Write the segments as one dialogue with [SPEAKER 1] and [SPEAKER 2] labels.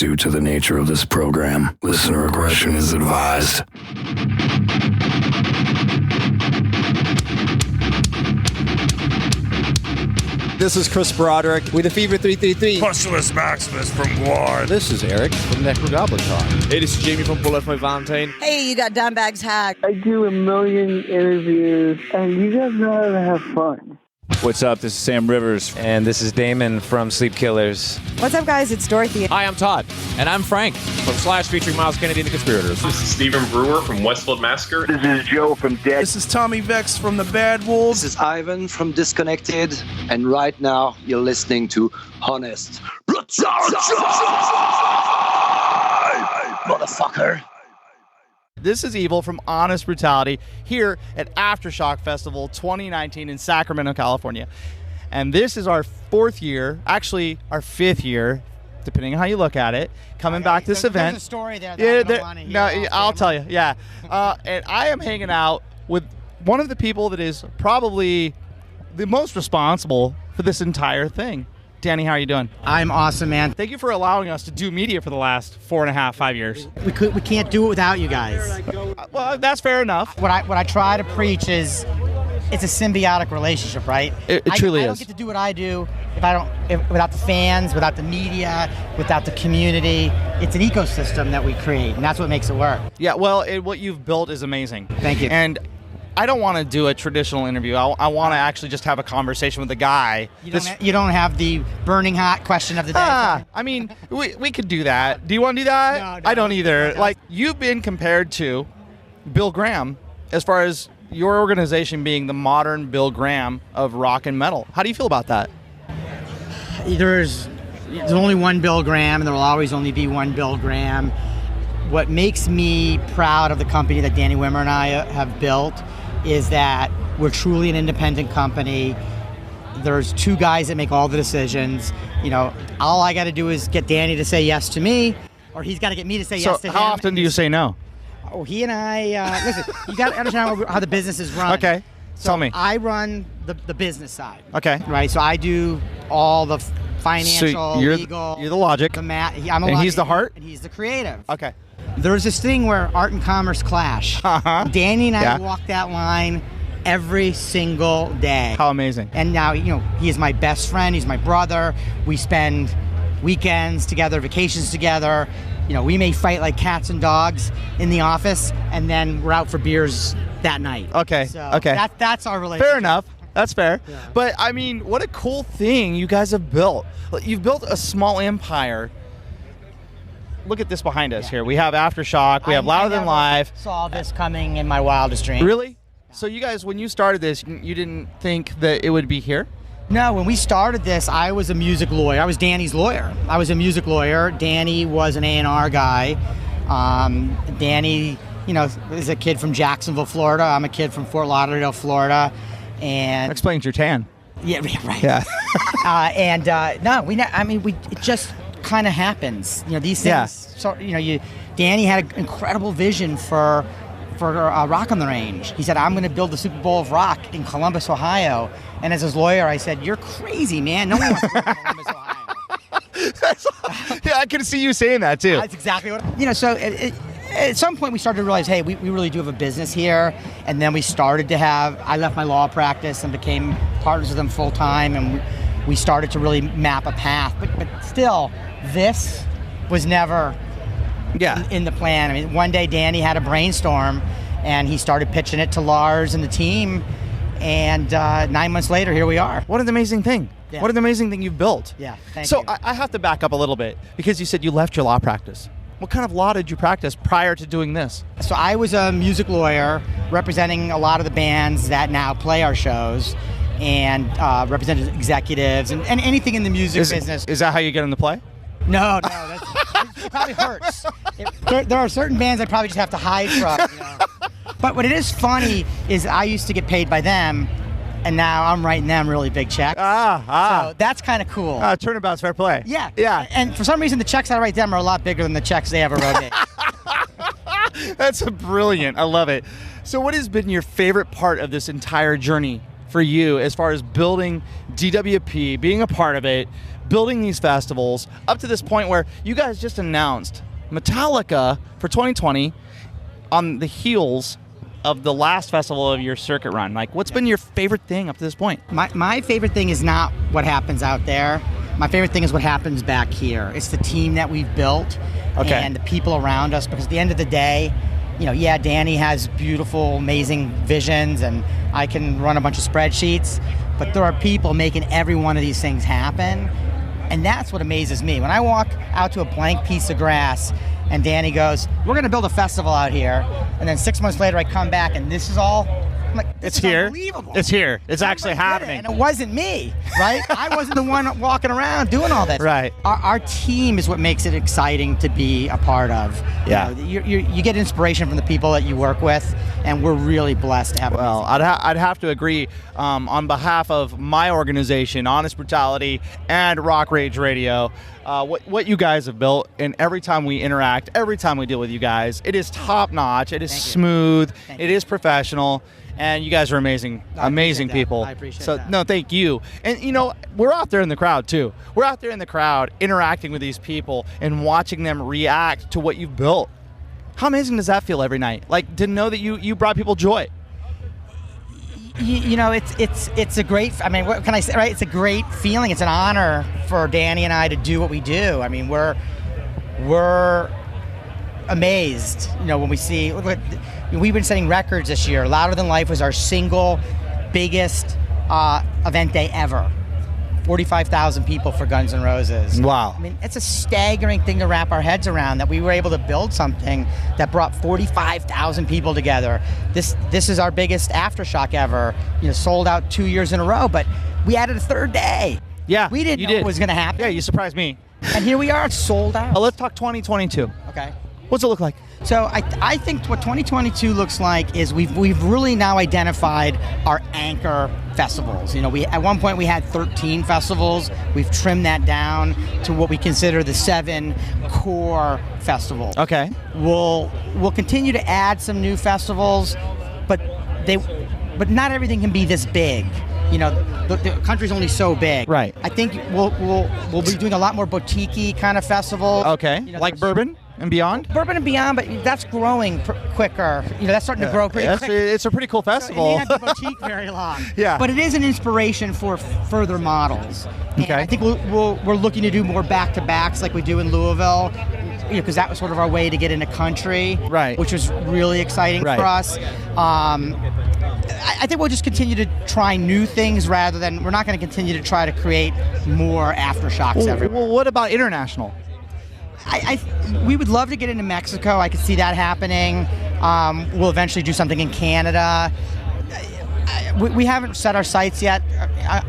[SPEAKER 1] Due to the nature of this program, listener aggression is advised.
[SPEAKER 2] This is Chris Broderick with the Fever 333.
[SPEAKER 3] Pusillus Maximus from Guard.
[SPEAKER 4] This is Eric from Necrogoblicon.
[SPEAKER 5] Hey, this is Jamie from Bullet My Valentine.
[SPEAKER 6] Hey, you got Dimebag's Hack.
[SPEAKER 7] I do a million interviews, and you guys know how to have fun.
[SPEAKER 8] What's up? This is Sam Rivers.
[SPEAKER 9] And this is Damon from Sleep Killers.
[SPEAKER 10] What's up, guys? It's Dorothy.
[SPEAKER 11] Hi, I'm Todd. And I'm Frank from Slash featuring Miles Kennedy and the Conspirators.
[SPEAKER 12] This is Stephen Brewer from Westfield Massacre.
[SPEAKER 13] This is Joe from Dead.
[SPEAKER 14] This is Tommy Vex from The Bad Wolves.
[SPEAKER 15] This is Ivan from Disconnected. And right now, you're listening to Honest Motherfucker.
[SPEAKER 16] This is Evil from Honest Brutality here at Aftershock Festival 2019 in Sacramento, California. And this is our fourth year, actually our fifth year, depending on how you look at it, coming back to this event.
[SPEAKER 17] There's a story there that I don't want to hear.
[SPEAKER 16] I'll tell you, yeah. And I am hanging out with one of the people that is probably the most responsible for this entire thing. Danny, how are you doing?
[SPEAKER 17] I'm awesome, man.
[SPEAKER 16] Thank you for allowing us to do media for the last 4.5, 5 years.
[SPEAKER 17] We can't do it without you guys.
[SPEAKER 16] Well, that's fair enough.
[SPEAKER 17] What I try to preach is it's a symbiotic relationship, right?
[SPEAKER 16] It truly is.
[SPEAKER 17] I don't get to do what I do without the fans, without the media, without the community. It's an ecosystem that we create, and that's what makes it work.
[SPEAKER 16] Yeah, well, what you've built is amazing.
[SPEAKER 17] Thank you.
[SPEAKER 16] And I don't want to do a traditional interview. I want to actually just have a conversation with the guy.
[SPEAKER 17] You don't have the burning hot question of the day.
[SPEAKER 16] I mean, we could do that. Do you want to do that?
[SPEAKER 17] No,
[SPEAKER 16] I don't either. Like, you've been compared to Bill Graham as far as your organization being the modern Bill Graham of rock and metal. How do you feel about that?
[SPEAKER 17] There's only one Bill Graham, and there will always only be one Bill Graham. What makes me proud of the company that Danny Wimmer and I have built is that we're truly an independent company. There's two guys that make all the decisions. You know, all I got to do is get Danny to say yes to me, or he's got to get me to say yes to him.
[SPEAKER 16] So how often do you say no?
[SPEAKER 17] Oh, he and I, listen, you got to understand how the business is run.
[SPEAKER 16] Okay, tell me.
[SPEAKER 17] I run the business side.
[SPEAKER 16] Okay.
[SPEAKER 17] Right, so I do all the financial,
[SPEAKER 16] so you're
[SPEAKER 17] legal.
[SPEAKER 16] You're the logic.
[SPEAKER 17] I'm a
[SPEAKER 16] and
[SPEAKER 17] logic,
[SPEAKER 16] he's the heart?
[SPEAKER 17] And he's the creative.
[SPEAKER 16] Okay.
[SPEAKER 17] There's this thing where art and commerce clash.
[SPEAKER 16] Uh-huh.
[SPEAKER 17] Danny and I walk that line every single day.
[SPEAKER 16] How amazing.
[SPEAKER 17] And now, he is my best friend. He's my brother. We spend weekends together, vacations together. We may fight like cats and dogs in the office, and then we're out for beers that night.
[SPEAKER 16] Okay,
[SPEAKER 17] so
[SPEAKER 16] okay.
[SPEAKER 17] That's our relationship.
[SPEAKER 16] Fair enough. That's fair.
[SPEAKER 17] Yeah.
[SPEAKER 16] But, I mean, what a cool thing you guys have built. You've built a small empire. Look at this behind us here. We have Aftershock. We have Louder Than Live.
[SPEAKER 17] Saw this coming in my wildest dreams.
[SPEAKER 16] Really? Yeah. So you guys, when you started this, you didn't think that it would be here?
[SPEAKER 17] No, when we started this, I was a music lawyer. I was Danny's lawyer. I was a music lawyer. Danny was an A&R guy. Danny, is a kid from Jacksonville, Florida. I'm a kid from Fort Lauderdale, Florida. And
[SPEAKER 16] that explains your tan.
[SPEAKER 17] Yeah, right.
[SPEAKER 16] Yeah.
[SPEAKER 17] It just kind of happens. These things.
[SPEAKER 16] Yeah.
[SPEAKER 17] So, Danny had an incredible vision for Rock on the Range. He said, I'm going to build the Super Bowl of rock in Columbus, Ohio. And as his lawyer, I said, you're crazy, man. No one wants to live in Columbus, Ohio.
[SPEAKER 16] Yeah, I could see you saying that, too.
[SPEAKER 17] That's exactly what... So at some point, we started to realize, hey, we really do have a business here. And then we started to I left my law practice and became partners with them full-time. And we started to really map a path. But still, this was never... in the plan. I mean, one day Danny had a brainstorm, and he started pitching it to Lars and the team, and 9 months later, here we are.
[SPEAKER 16] What an amazing thing. Yeah. What an amazing thing you've built.
[SPEAKER 17] Yeah, thank you.
[SPEAKER 16] So I have to back up a little bit, because you said you left your law practice. What kind of law did you practice prior to doing this?
[SPEAKER 17] So I was a music lawyer representing a lot of the bands that now play our shows, and represented executives and anything in the music business.
[SPEAKER 16] Is that how you get into play?
[SPEAKER 17] No, it probably hurts. There are certain bands I probably just have to hide from. But what it is funny is I used to get paid by them, and now I'm writing them really big checks. So that's kind of cool.
[SPEAKER 16] Turnabout's fair play.
[SPEAKER 17] Yeah.
[SPEAKER 16] Yeah.
[SPEAKER 17] And for some reason, the checks I write them are a lot bigger than the checks they ever wrote me.
[SPEAKER 16] That's brilliant. I love it. So what has been your favorite part of this entire journey for you as far as building DWP, being a part of it, building these festivals up to this point where you guys just announced Metallica for 2020 on the heels of the last festival of your circuit run. Like, what's been your favorite thing up to this point?
[SPEAKER 17] My favorite thing is not what happens out there. My favorite thing is what happens back here. It's the team that we've built and the people around us, because at the end of the day, Danny has beautiful, amazing visions, and I can run a bunch of spreadsheets, but there are people making every one of these things happen, and that's what amazes me. When I walk out to a blank piece of grass and Danny goes, "We're going to build a festival out here," and then 6 months later I come back and this is all, I'm like,
[SPEAKER 16] it's here.
[SPEAKER 17] Unbelievable.
[SPEAKER 16] It's here. It's actually happening.
[SPEAKER 17] And it wasn't me, right? I wasn't the one walking around doing all this.
[SPEAKER 16] Right.
[SPEAKER 17] Our team is what makes it exciting to be a part of.
[SPEAKER 16] Yeah.
[SPEAKER 17] You get inspiration from the people that you work with, and we're really blessed to have.
[SPEAKER 16] Well, I'd have to agree. On behalf of my organization, Honest Brutality and Rock Rage Radio, what you guys have built, and every time we interact, every time we deal with you guys, it is top notch. It is smooth. It is professional. And you guys are amazing, amazing people.
[SPEAKER 17] I appreciate
[SPEAKER 16] that. So, no, thank you. And, we're out there in the crowd, too. We're out there in the crowd interacting with these people and watching them react to what you've built. How amazing does that feel every night? Like, to know that you brought people joy.
[SPEAKER 17] It's a great, what can I say, right? It's a great feeling. It's an honor for Danny and I to do what we do. I mean, we're amazed, when we see, we've been setting records this year. Louder Than Life was our single biggest event day ever. 45,000 people for Guns N' Roses.
[SPEAKER 16] Wow.
[SPEAKER 17] I mean, it's a staggering thing to wrap our heads around, that we were able to build something that brought 45,000 people together. This is our biggest Aftershock ever. Sold out 2 years in a row, but we added a third day.
[SPEAKER 16] Yeah,
[SPEAKER 17] we didn't know what was going to happen.
[SPEAKER 16] Yeah, you surprised me.
[SPEAKER 17] And here we are, it's sold out.
[SPEAKER 16] Let's talk 2022.
[SPEAKER 17] Okay.
[SPEAKER 16] What's it look like?
[SPEAKER 17] So I think what 2022 looks like is we've really now identified our anchor festivals. At one point we had 13 festivals. We've trimmed that down to what we consider the 7 core festivals.
[SPEAKER 16] Okay.
[SPEAKER 17] We'll continue to add some new festivals, but not everything can be this big. The country's only so big.
[SPEAKER 16] Right.
[SPEAKER 17] I think we'll be doing a lot more boutique-y kind of festivals.
[SPEAKER 16] Okay. Like Bourbon and Beyond?
[SPEAKER 17] Bourbon and Beyond, but that's growing quicker. That's starting to grow pretty quick.
[SPEAKER 16] It's a pretty cool festival.
[SPEAKER 17] So it may not be boutique very long.
[SPEAKER 16] Yeah.
[SPEAKER 17] But it is an inspiration for further models. And
[SPEAKER 16] okay.
[SPEAKER 17] I think we're looking to do more back-to-backs like we do in Louisville, because that was sort of our way to get into country,
[SPEAKER 16] right?
[SPEAKER 17] Which was really exciting for us. I think we'll just continue to try new things rather than, we're not going to continue to try to create more Aftershocks everywhere.
[SPEAKER 16] Well, what about international?
[SPEAKER 17] We would love to get into Mexico. I could see that happening. We'll eventually do something in Canada. We haven't set our sights yet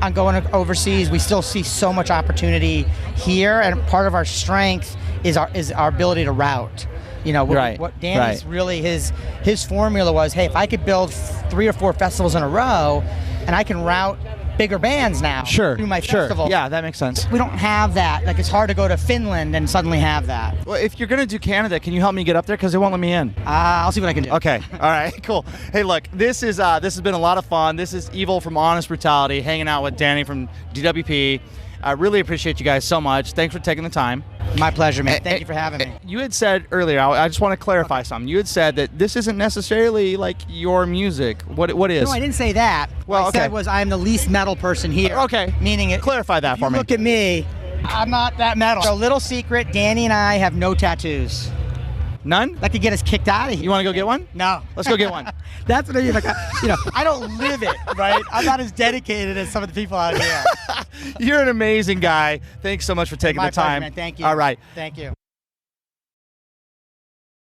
[SPEAKER 17] on going overseas. We still see so much opportunity here, and part of our strength is our ability to route. What Danny's really his formula was, hey, if I could build 3 or 4 festivals in a row, and I can route bigger bands now through my festival.
[SPEAKER 16] Yeah, that makes sense.
[SPEAKER 17] We don't have that. Like, it's hard to go to Finland and suddenly have that.
[SPEAKER 16] Well, if you're going to do Canada, can you help me get up there? Because they won't let me in.
[SPEAKER 17] I'll see what I can do.
[SPEAKER 16] Okay. All right. Cool. Hey, look, this has been a lot of fun. This is Evil from Honest Brutality, hanging out with Danny from DWP. I really appreciate you guys so much. Thanks for taking the time.
[SPEAKER 17] My pleasure, man. Thank you for having me.
[SPEAKER 16] You had said earlier, I just want to clarify something. You had said that this isn't necessarily like your music. What is?
[SPEAKER 17] No, I didn't say that.
[SPEAKER 16] Well,
[SPEAKER 17] what I said was I'm the least metal person here.
[SPEAKER 16] Okay.
[SPEAKER 17] Meaning it.
[SPEAKER 16] Clarify that for me.
[SPEAKER 17] Look at me. I'm not that metal. So, little secret, Danny and I have no tattoos.
[SPEAKER 16] None?
[SPEAKER 17] That could get us kicked out of here.
[SPEAKER 16] You want to go get one?
[SPEAKER 17] No.
[SPEAKER 16] Let's go get one.
[SPEAKER 17] That's what I mean. Like, I don't live it, right? I'm not as dedicated as some of the people out here.
[SPEAKER 16] You're an amazing guy. Thanks so much for taking the time.
[SPEAKER 17] My pleasure, man. Thank you.
[SPEAKER 16] All right.
[SPEAKER 17] Thank you.